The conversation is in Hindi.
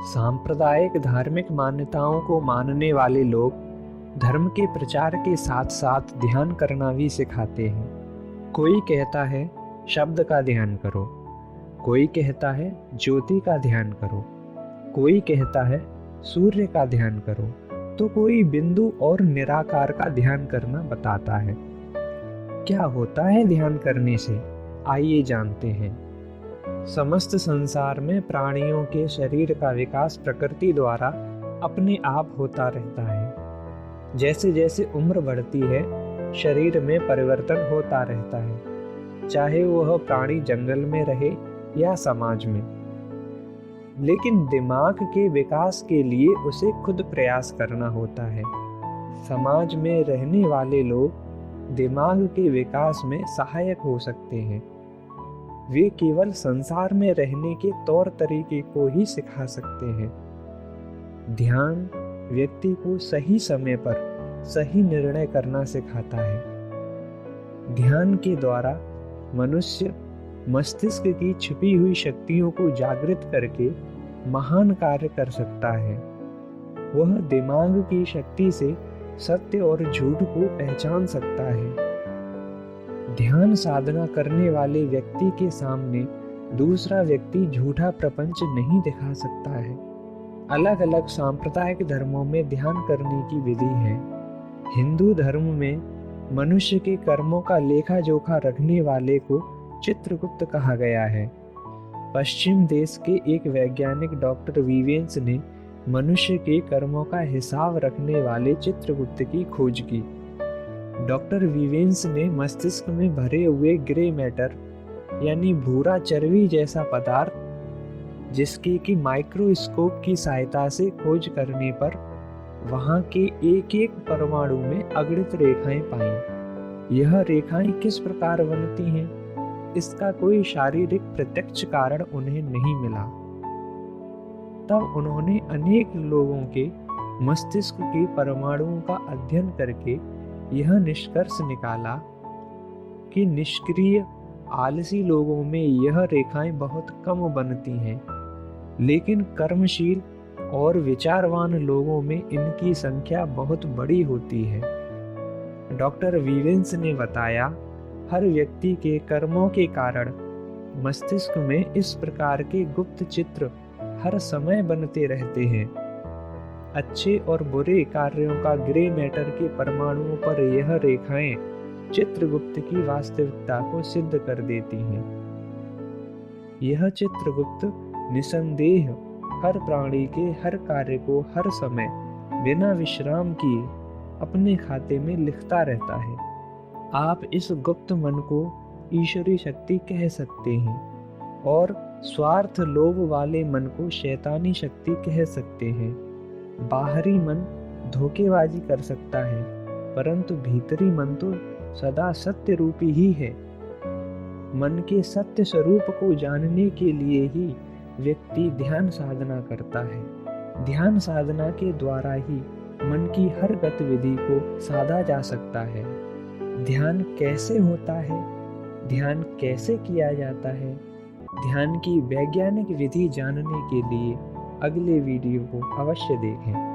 सांप्रदायिक धार्मिक मान्यताओं को मानने वाले लोग धर्म के प्रचार के साथ साथ ध्यान करना भी सिखाते हैं। कोई कहता है शब्द का ध्यान करो, कोई कहता है ज्योति का ध्यान करो, कोई कहता है सूर्य का ध्यान करो, तो कोई बिंदु और निराकार का ध्यान करना बताता है। क्या होता है ध्यान करने से, आइए जानते हैं। समस्त संसार में प्राणियों के शरीर का विकास प्रकृति द्वारा अपने आप होता रहता है। जैसे जैसे उम्र बढ़ती है, शरीर में परिवर्तन होता रहता है, चाहे वह प्राणी जंगल में रहे या समाज में। लेकिन दिमाग के विकास के लिए उसे खुद प्रयास करना होता है। समाज में रहने वाले लोग दिमाग के विकास में सहायक हो सकते हैं। वे केवल संसार में रहने के तौर तरीके को ही सिखा सकते हैं। ध्यान व्यक्ति को सही समय पर सही निर्णय करना सिखाता है। ध्यान के द्वारा मनुष्य मस्तिष्क की छिपी हुई शक्तियों को जागृत करके महान कार्य कर सकता है। वह दिमाग की शक्ति से सत्य और झूठ को पहचान सकता है। ध्यान साधना करने वाले व्यक्ति के सामने दूसरा व्यक्ति झूठा प्रपंच नहीं दिखा सकता है। अलग अलग सांप्रदायिक धर्मों में ध्यान करने की विधि है। हिंदू धर्म में मनुष्य के कर्मों का लेखा जोखा रखने वाले को चित्रगुप्त कहा गया है। पश्चिम देश के एक वैज्ञानिक डॉक्टर वीवेंस ने मनुष्य के कर्मों का हिसाब रखने वाले चित्रगुप्त की खोज की। डॉक्टर वीवेंस ने मस्तिष्क में भरे हुए ग्रे मैटर यानी भूरा चर्बी जैसा पदार्थ, जिसकी कि माइक्रोस्कोप की सहायता से खोज करने पर वहां के एक एक परमाणु में अगणित रेखाएं पाईं। यह रेखाएं किस प्रकार बनती हैं, इसका कोई शारीरिक प्रत्यक्ष कारण उन्हें नहीं मिला। तब उन्होंने अनेक लोगों के मस्तिष्क के परमाणुओं का अध्ययन करके यह निष्कर्ष निकाला कि निष्क्रिय आलसी लोगों में यह रेखाएं बहुत कम बनती हैं, लेकिन कर्मशील और विचारवान लोगों में इनकी संख्या बहुत बड़ी होती है। डॉक्टर वीवेंस ने बताया, हर व्यक्ति के कर्मों के कारण मस्तिष्क में इस प्रकार के गुप्त चित्र हर समय बनते रहते हैं। अच्छे और बुरे कार्यों का ग्रे मैटर के परमाणुओं पर यह रेखाएं चित्रगुप्त की वास्तविकता को सिद्ध कर देती हैं। यह चित्रगुप्त निसंदेह हर प्राणी के हर कार्य को हर समय बिना विश्राम किए अपने खाते में लिखता रहता है। आप इस गुप्त मन को ईश्वरीय शक्ति कह सकते हैं और स्वार्थ लोभ वाले मन को शैतानी शक्ति कह सकते हैं। बाहरी मन धोखेबाजी कर सकता है, परंतु भीतरी मन तो सदा सत्य रूपी ही है। मन के सत्य स्वरूप को जानने के लिए ही व्यक्ति ध्यान साधना करता है। ध्यान साधना के द्वारा ही मन की हर गतिविधि को साधा जा सकता है। ध्यान कैसे होता है, ध्यान कैसे किया जाता है, ध्यान की वैज्ञानिक विधि जानने के लिए अगले वीडियो को अवश्य देखें।